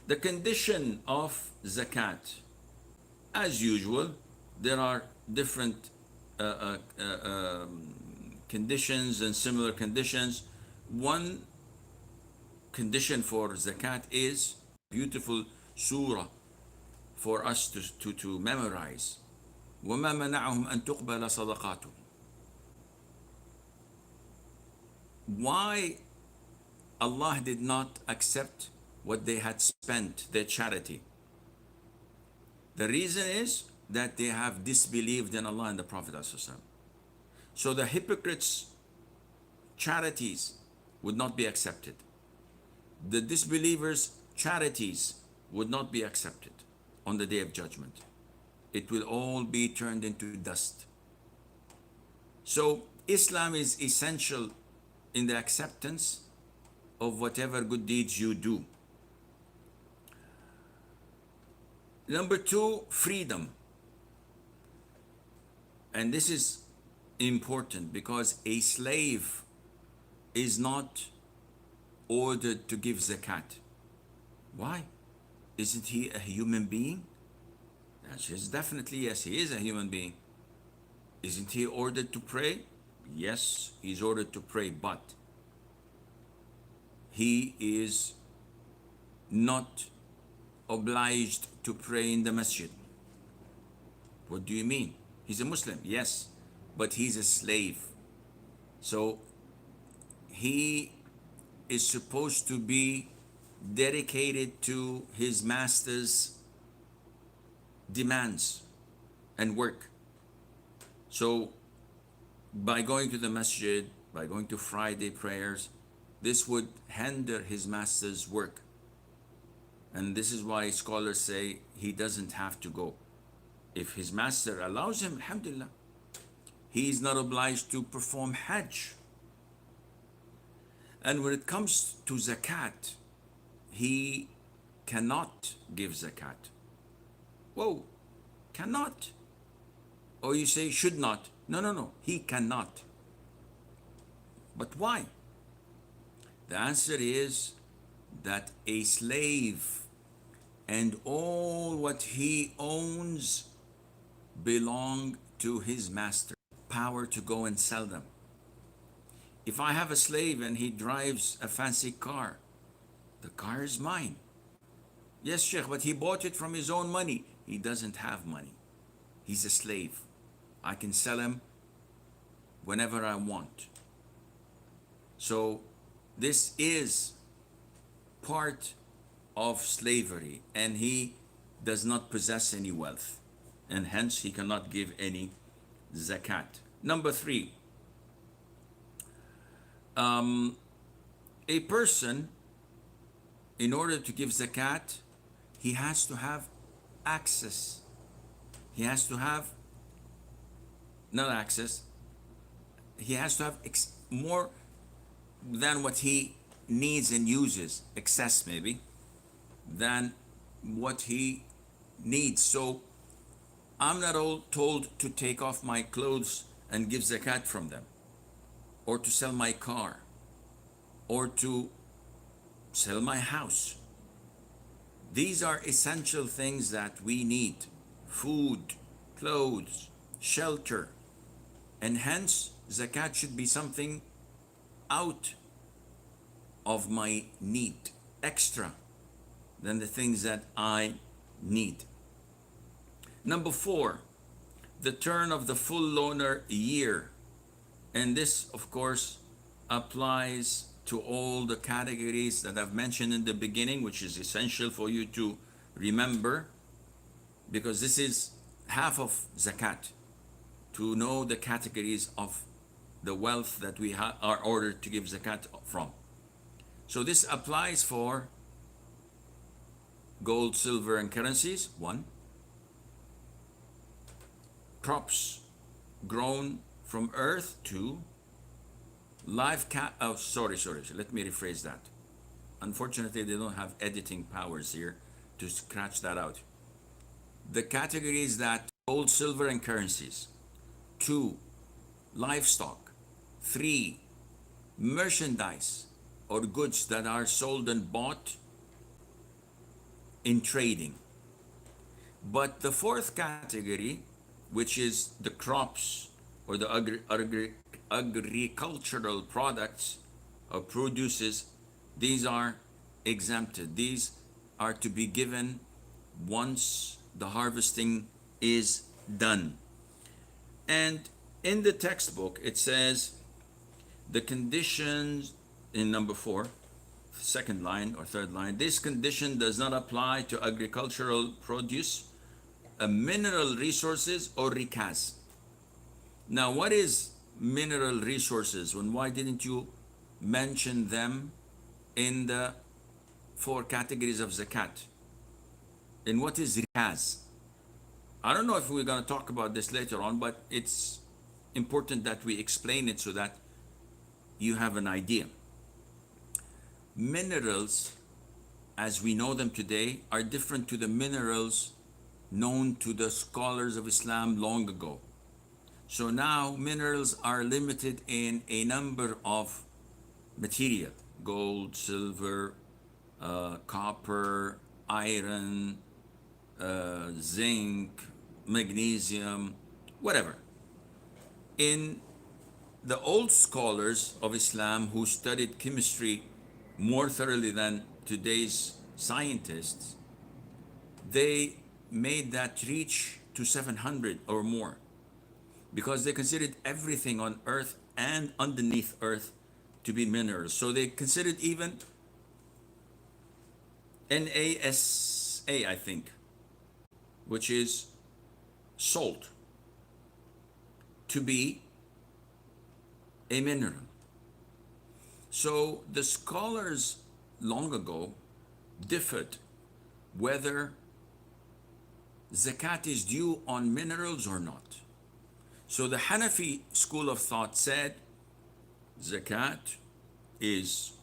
The condition of zakat, as usual, there are different conditions and similar conditions. One condition for zakat is beautiful surah for us to memorize. وَمَا مَنَعَهُمْ أَن تُقْبَلَ صَدَقَاتُهُمْ. Why Allah did not accept what they had spent, their charity? The reason is that they have disbelieved in Allah and the Prophet ﷺ. So the hypocrites' charities would not be accepted. The disbelievers' charities would not be accepted on the day of judgment. It will all be turned into dust. So Islam is essential in the acceptance of whatever good deeds you do. Number two, freedom. And this is important because a slave is not ordered to give zakat. Why? Isn't he a human being? The answer is definitely yes, he is a human being. Isn't he ordered to pray? Yes, he's ordered to pray, but he is not obliged to pray in the masjid. What do you mean? He's a Muslim, yes, but he's a slave. So he is supposed to be dedicated to his master's demands and work. So by going to the masjid, by going to Friday prayers, this would hinder his master's work. And this is why scholars say he doesn't have to go. If his master allows him, alhamdulillah, he is not obliged to perform hajj. And when it comes to zakat, he cannot give zakat. Whoa, cannot. Or you say should not. No, he cannot. But why? The answer is that a slave and all what he owns belong to his master. Power to go and sell them. If I have a slave and he drives a fancy car, the car is mine. Yes, Sheikh, but he bought it from his own money. He doesn't have money. He's a slave. I can sell him whenever I want. So this is part of slavery, and he does not possess any wealth, and hence he cannot give any zakat. Number three, a person, in order to give zakat, he has to have access. He has to have, not access, he has to have more than what he needs and uses, excess maybe, than what he needs. So I'm not all told to take off my clothes and give zakat from them, or to sell my car, or to sell my house. These are essential things that we need: food, clothes, shelter, and hence zakat should be something out of my need, extra than the things that I need. Number four, the turn of the full lunar year. And this, of course, applies to all the categories that I've mentioned in the beginning, which is essential for you to remember, because this is half of zakat, to know the categories of the wealth that we are ordered to give zakat from. So this applies for gold, silver, and currencies, one. Crops grown from earth, two. Live cat, oh, sorry, let me rephrase that. Unfortunately, they don't have editing powers here to scratch that out. The categories that gold, silver, and currencies. Two, livestock. Three, merchandise or goods that are sold and bought in trading. But the fourth category, which is the crops or the agricultural products or produces, these are exempted. These are to be given once the harvesting is done. And in the textbook, it says the conditions in number 4, second line or third line, this condition does not apply to agricultural produce, mineral resources, or rikaz. Now, what is mineral resources, and why didn't you mention them in the 4 categories of zakat? And what is rikaz? I don't know if we're going to talk about this later on, but it's important that we explain it so that you have an idea. Minerals, as we know them today, are different to the minerals known to the scholars of Islam long ago. So now minerals are limited in a number of material: gold, silver, copper, iron, zinc, magnesium, whatever. In the old scholars of Islam who studied chemistry more thoroughly than today's scientists, they made that reach to 700 or more, because they considered everything on earth and underneath earth to be minerals. So they considered even NASA, I think, which is salt, to be a mineral. So the scholars long ago differed whether zakat is due on minerals or not. So the Hanafi school of thought said zakat is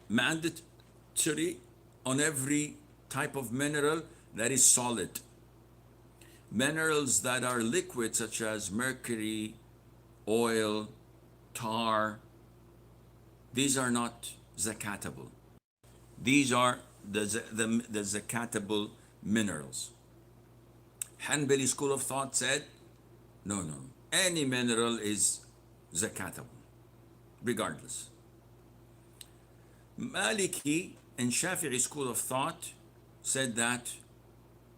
mandatory on every type of mineral that is solid. Minerals that are liquid, such as mercury, oil, tar, these are not zakatable. These are the zakatable minerals. Hanbali school of thought said, no, any mineral is zakatable, regardless. Maliki and Shafi'i school of thought said that,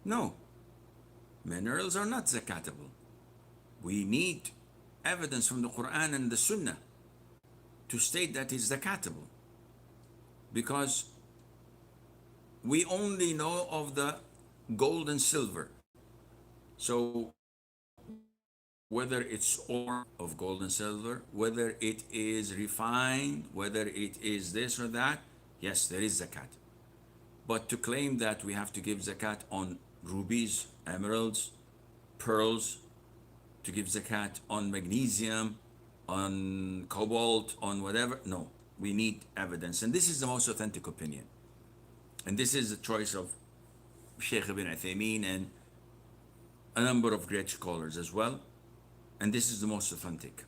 no, minerals are not zakatable. We need evidence from the Quran and the Sunnah to state that it's zakatable, because we only know of the gold and silver. So whether it's ore of gold and silver, whether it is refined, whether it is this or that, yes, there is zakat. But to claim that we have to give zakat on rubies, emeralds, pearls, to give zakat on magnesium, on cobalt, on whatever, no, we need evidence. And this is the most authentic opinion. And this is the choice of Sheikh ibn Uthaymeen and a number of great scholars as well. And this is the most authentic.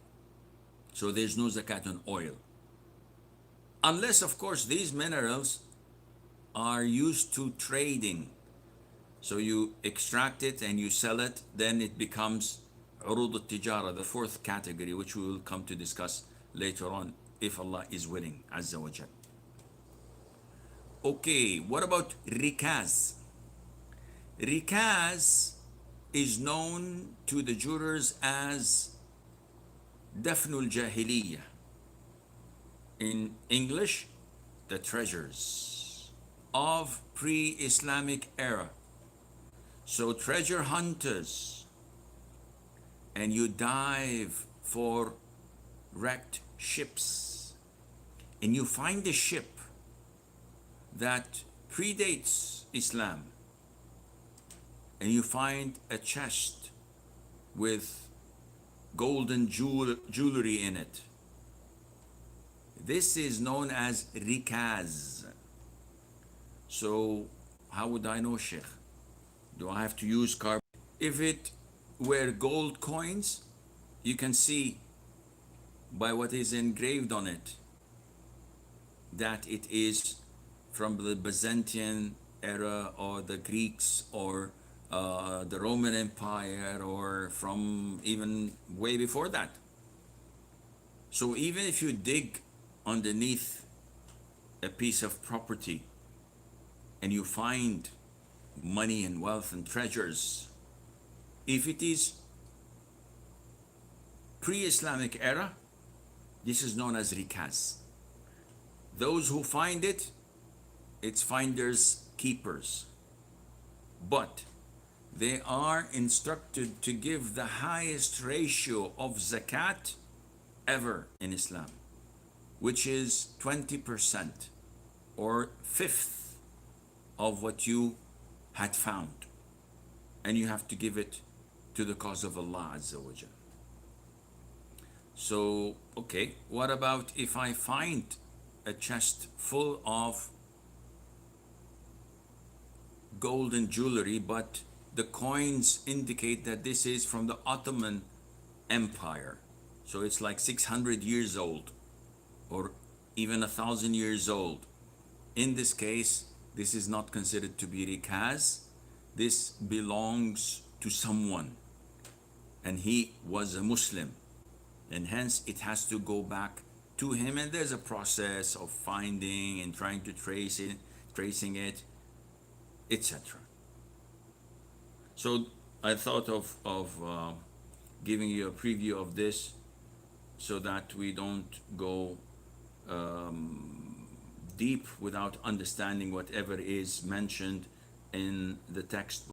So there's no zakat on oil. Unless, of course, these minerals are used to trading. So you extract it and you sell it, then it becomes urud al-tijara, the 4th category, which we will come to discuss later on, if Allah is willing, Azza wa Jal. Okay, what about rikaz? Rikaz is known to the jurors as Dafnul Jahiliyyah. In English, the treasures of pre-Islamic era. So treasure hunters, and you dive for wrecked ships, and you find a ship that predates Islam, and you find a chest with golden jewelry in it. This is known as rikaz. So how would I know, Sheikh? Do I have to use carbon? If it were gold coins, you can see by what is engraved on it that it is from the Byzantine era, or the Greeks, or the Roman Empire, or from even way before that. So even if you dig underneath a piece of property and you find money and wealth and treasures, if it is pre-Islamic era, this is known as rikaz. Those who find it, it's finders keepers. But they are instructed to give the highest ratio of zakat ever in Islam, which is 20% or fifth of what you had found. And you have to give it to the cause of Allah Azza wa Jal. So, okay, what about if I find a chest full of gold and jewelry, but the coins indicate that this is from the Ottoman Empire? So it's like 600 years old or even 1,000 years old. In this case, this is not considered to be rikaz. This belongs to someone, and he was a Muslim, and hence it has to go back to him, and there's a process of finding and trying to tracing it, etc. So I thought of giving you a preview of this so that we don't go deep without understanding whatever is mentioned in the text.